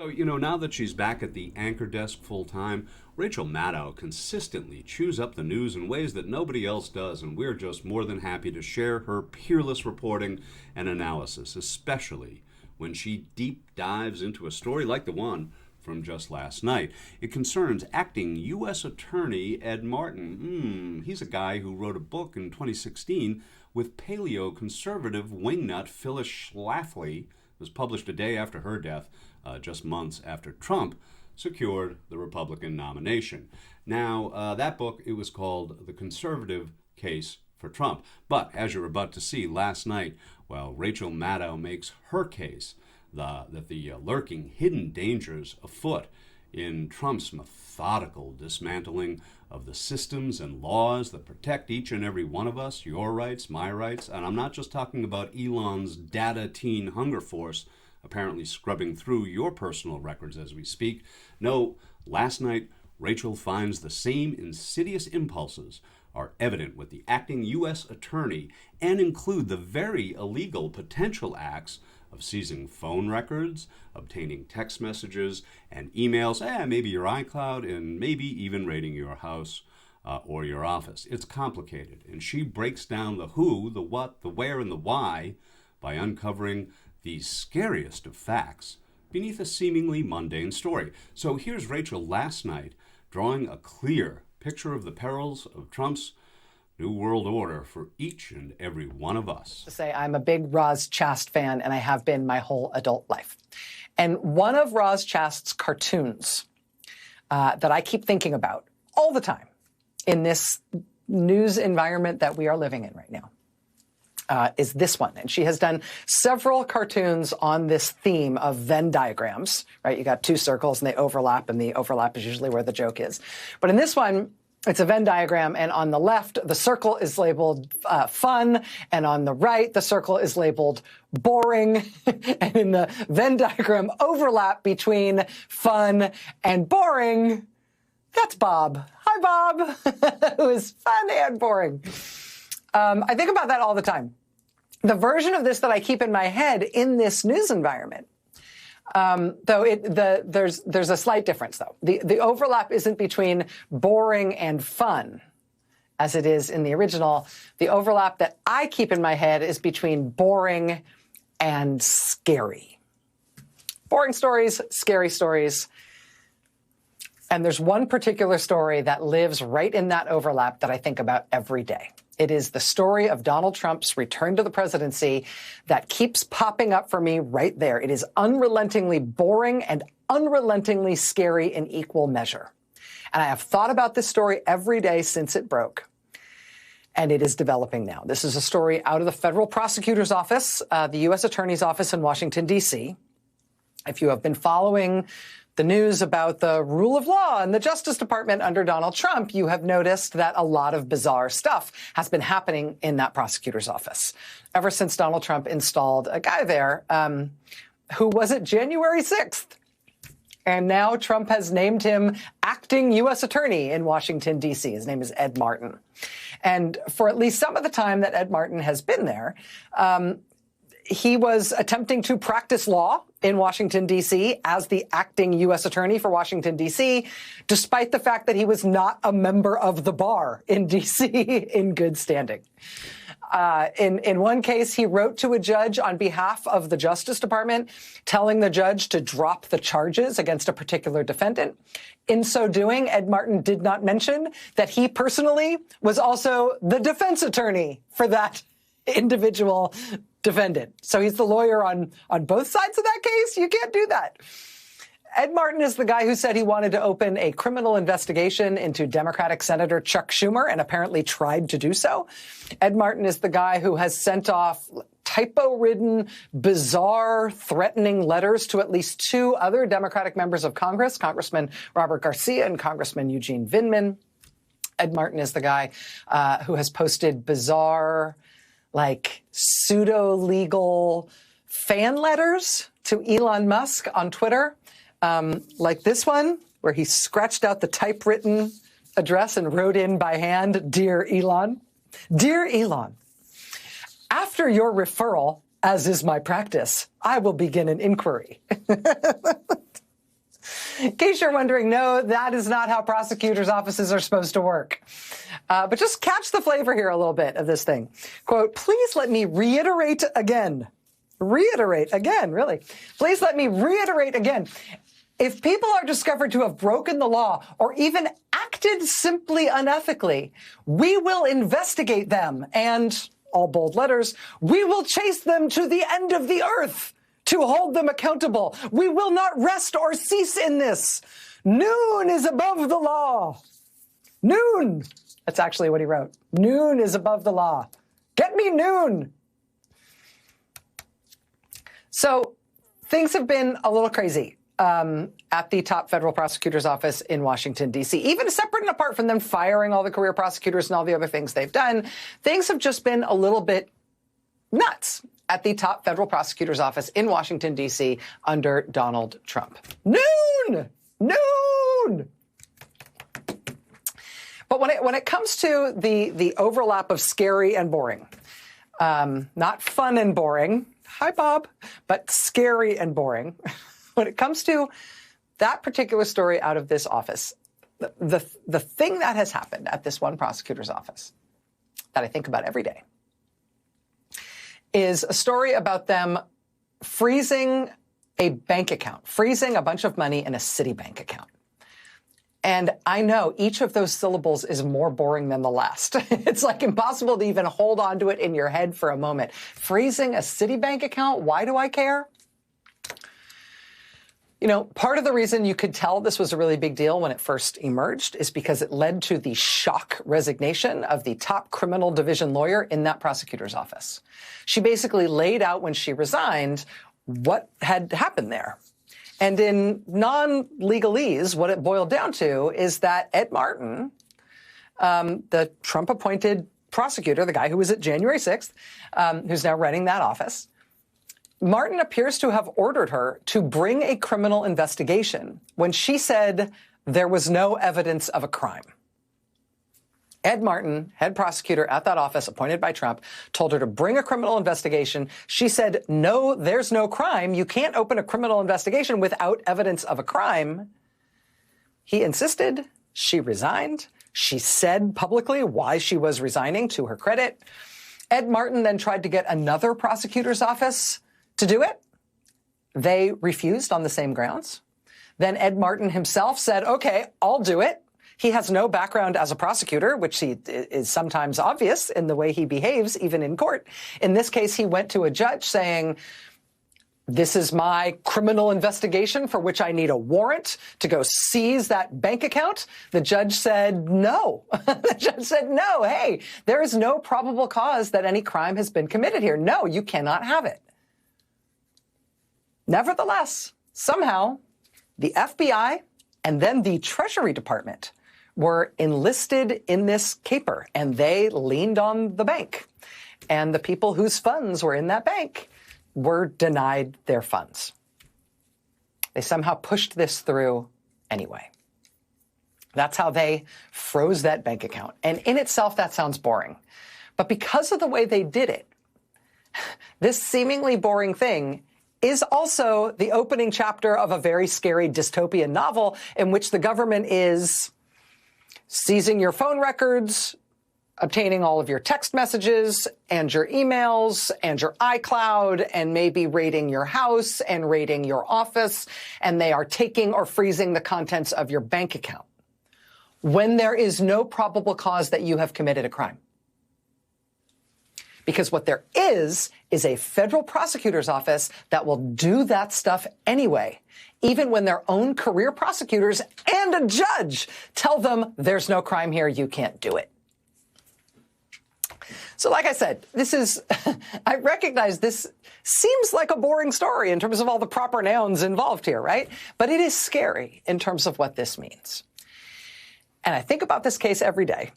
So, now that she's back at the anchor desk full time, Rachel Maddow consistently chews up the news in ways that nobody else does, and we're just more than happy to share her peerless reporting and analysis, especially when she deep dives into a story like the one from just last night. It concerns acting U.S. Attorney Ed Martin. He's a guy who wrote a book in 2016 with paleo-conservative wingnut Phyllis Schlafly. It was published a day after her death, just months after Trump secured the Republican nomination. Now, that book, it was called The Conservative Case for Trump. But as you're about to see last night, Rachel Maddow makes her case that the lurking hidden dangers afoot in Trump's methodical dismantling of the systems and laws that protect each and every one of us, your rights, my rights, and I'm not just talking about Elon's data teen hunger force apparently scrubbing through your personal records as we speak. No, last night, Rachel finds the same insidious impulses are evident with the acting U.S. attorney and include the very illegal potential acts of seizing phone records, obtaining text messages and emails, maybe your iCloud, and maybe even raiding your house or your office. It's complicated, and she breaks down the who, the what, the where, and the why by uncovering the scariest of facts beneath a seemingly mundane story. So here's Rachel last night drawing a clear picture of the perils of Trump's New World Order for each and every one of us. To say I'm a big Roz Chast fan, and I have been my whole adult life. And one of Roz Chast's cartoons that I keep thinking about all the time in this news environment that we are living in right now is this one. And she has done several cartoons on this theme of Venn diagrams, right? You got two circles and they overlap, and the overlap is usually where the joke is. But in this one, it's a Venn diagram, and on the left, the circle is labeled fun, and on the right, the circle is labeled boring. And in the Venn diagram overlap between fun and boring, that's Bob. Hi, Bob, who is fun and boring. I think about that all the time. The version of this that I keep in my head in this news environment, there's a slight difference, though. The overlap isn't between boring and fun, as it is in the original. The overlap that I keep in my head is between boring and scary. Boring stories, scary stories. And there's one particular story that lives right in that overlap that I think about every day. It is the story of Donald Trump's return to the presidency that keeps popping up for me right there. It is unrelentingly boring and unrelentingly scary in equal measure. And I have thought about this story every day since it broke. And it is developing now. This is a story out of the federal prosecutor's office, the U.S. Attorney's office in Washington, D.C. If you have been following the news about the rule of law and the Justice Department under Donald Trump, you have noticed that a lot of bizarre stuff has been happening in that prosecutor's office ever since Donald Trump installed a guy there who was it January 6th. And now Trump has named him acting U.S. attorney in Washington, D.C. His name is Ed Martin. And for at least some of the time that Ed Martin has been there, he was attempting to practice law in Washington, D.C. as the acting U.S. attorney for Washington, D.C., despite the fact that he was not a member of the bar in D.C. in good standing. In one case, he wrote to a judge on behalf of the Justice Department, telling the judge to drop the charges against a particular defendant. In so doing, Ed Martin did not mention that he personally was also the defense attorney for that individual defendant. So he's the lawyer on both sides of that case. You can't do that. Ed Martin is the guy who said he wanted to open a criminal investigation into Democratic Senator Chuck Schumer and apparently tried to do so. Ed Martin is the guy who has sent off typo-ridden, bizarre, threatening letters to at least two other Democratic members of Congress, Congressman Robert Garcia and Congressman Eugene Vindman. Ed Martin is the guy who has posted bizarre, pseudo-legal fan letters to Elon Musk on Twitter, like this one, where he scratched out the typewritten address and wrote in by hand, "Dear Elon. Dear Elon, after your referral, as is my practice, I will begin an inquiry." In case you're wondering, no, that is not how prosecutors' offices are supposed to work. But just catch the flavor here a little bit of this thing. Quote, please let me reiterate again. Reiterate again, really. Please let me reiterate again. If people are discovered to have broken the law or even acted simply unethically, we will investigate them and, all bold letters, we will chase them to the end of the earth to hold them accountable. We will not rest or cease in this. Noon is above the law. Noon. That's actually what he wrote. Noon is above the law. Get me noon. So things have been a little crazy at the top federal prosecutor's office in Washington, D.C. Even separate and apart from them firing all the career prosecutors and all the other things they've done, things have just been a little bit nuts at the top federal prosecutor's office in Washington, D.C. under Donald Trump. Noon! Noon! But when it comes to the overlap of scary and boring, not fun and boring, hi, Bob, but scary and boring, when it comes to that particular story out of this office, the thing that has happened at this one prosecutor's office that I think about every day is a story about them freezing a bank account, freezing a bunch of money in a Citibank account. And I know each of those syllables is more boring than the last. It's like impossible to even hold on to it in your head for a moment. Freezing a Citibank account? Why do I care? You know, part of the reason you could tell this was a really big deal when it first emerged is because it led to the shock resignation of the top criminal division lawyer in that prosecutor's office. She basically laid out when she resigned what had happened there. And in non-legalese, what it boiled down to is that Ed Martin, the Trump-appointed prosecutor, the guy who was at January 6th, who's now running that office, Martin appears to have ordered her to bring a criminal investigation when she said there was no evidence of a crime. Ed Martin, head prosecutor at that office appointed by Trump, told her to bring a criminal investigation. She said, no, there's no crime. You can't open a criminal investigation without evidence of a crime. He insisted. She resigned. She said publicly why she was resigning, to her credit. Ed Martin then tried to get another prosecutor's office to do it. They refused on the same grounds. Then Ed Martin himself said, okay, I'll do it. He has no background as a prosecutor, which is sometimes obvious in the way he behaves, even in court. In this case, he went to a judge saying, this is my criminal investigation for which I need a warrant to go seize that bank account. The judge said no. The judge said, no, hey, there is no probable cause that any crime has been committed here. No, you cannot have it. Nevertheless, somehow, the FBI and then the Treasury Department were enlisted in this caper, and they leaned on the bank. And the people whose funds were in that bank were denied their funds. They somehow pushed this through anyway. That's how they froze that bank account. And in itself, that sounds boring. But because of the way they did it, this seemingly boring thing is also the opening chapter of a very scary dystopian novel in which the government is seizing your phone records, obtaining all of your text messages and your emails and your iCloud, and maybe raiding your house and raiding your office, and they are taking or freezing the contents of your bank account when there is no probable cause that you have committed a crime. Because what there is a federal prosecutor's office that will do that stuff anyway, even when their own career prosecutors and a judge tell them there's no crime here, you can't do it. So like I said, this is, I recognize this seems like a boring story in terms of all the proper nouns involved here, right? But it is scary in terms of what this means. And I think about this case every day.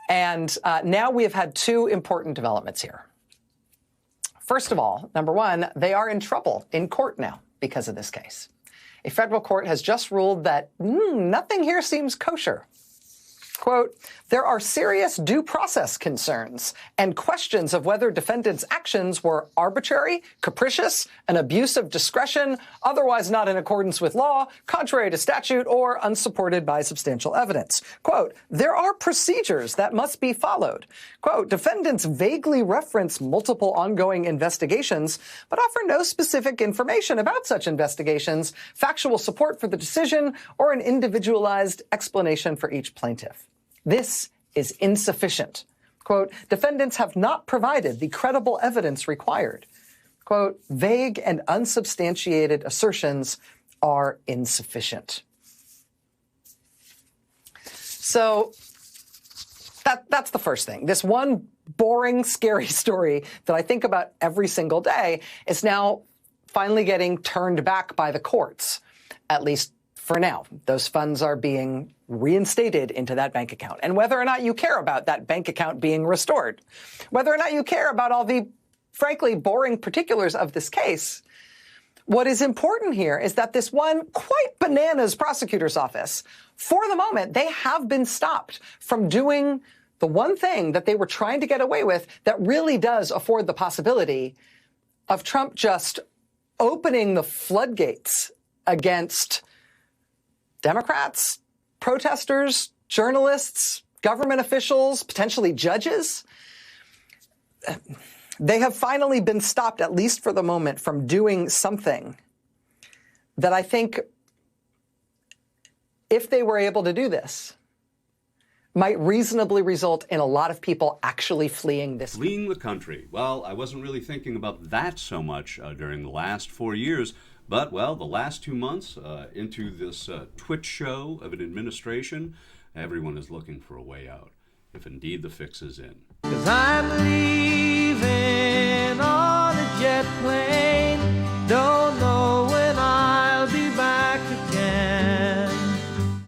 And now we have had two important developments here. First of all, number one, they are in trouble in court now because of this case. A federal court has just ruled that nothing here seems kosher. Quote, there are serious due process concerns and questions of whether defendants' actions were arbitrary, capricious, an abuse of discretion, otherwise not in accordance with law, contrary to statute, or unsupported by substantial evidence. Quote, there are procedures that must be followed. Quote, defendants vaguely reference multiple ongoing investigations, but offer no specific information about such investigations, factual support for the decision, or an individualized explanation for each plaintiff. This is insufficient. Quote, defendants have not provided the credible evidence required. Quote, vague and unsubstantiated assertions are insufficient. So that's the first thing. This one boring, scary story that I think about every single day is now finally getting turned back by the courts, at least for now. Those funds are being reinstated into that bank account. And whether or not you care about that bank account being restored, whether or not you care about all the, frankly, boring particulars of this case, what is important here is that this one quite bananas prosecutor's office, for the moment, they have been stopped from doing the one thing that they were trying to get away with that really does afford the possibility of Trump just opening the floodgates against Democrats, protesters, journalists, government officials, potentially judges. They have finally been stopped, at least for the moment, from doing something that I think, if they were able to do this, might reasonably result in a lot of people actually fleeing this. Fleeing the country. Well, I wasn't really thinking about that so much during the last 4 years. But, well, the last 2 months into this Twitch show of an administration, everyone is looking for a way out, if indeed the fix is in. 'Cause I'm leaving on a jet plane.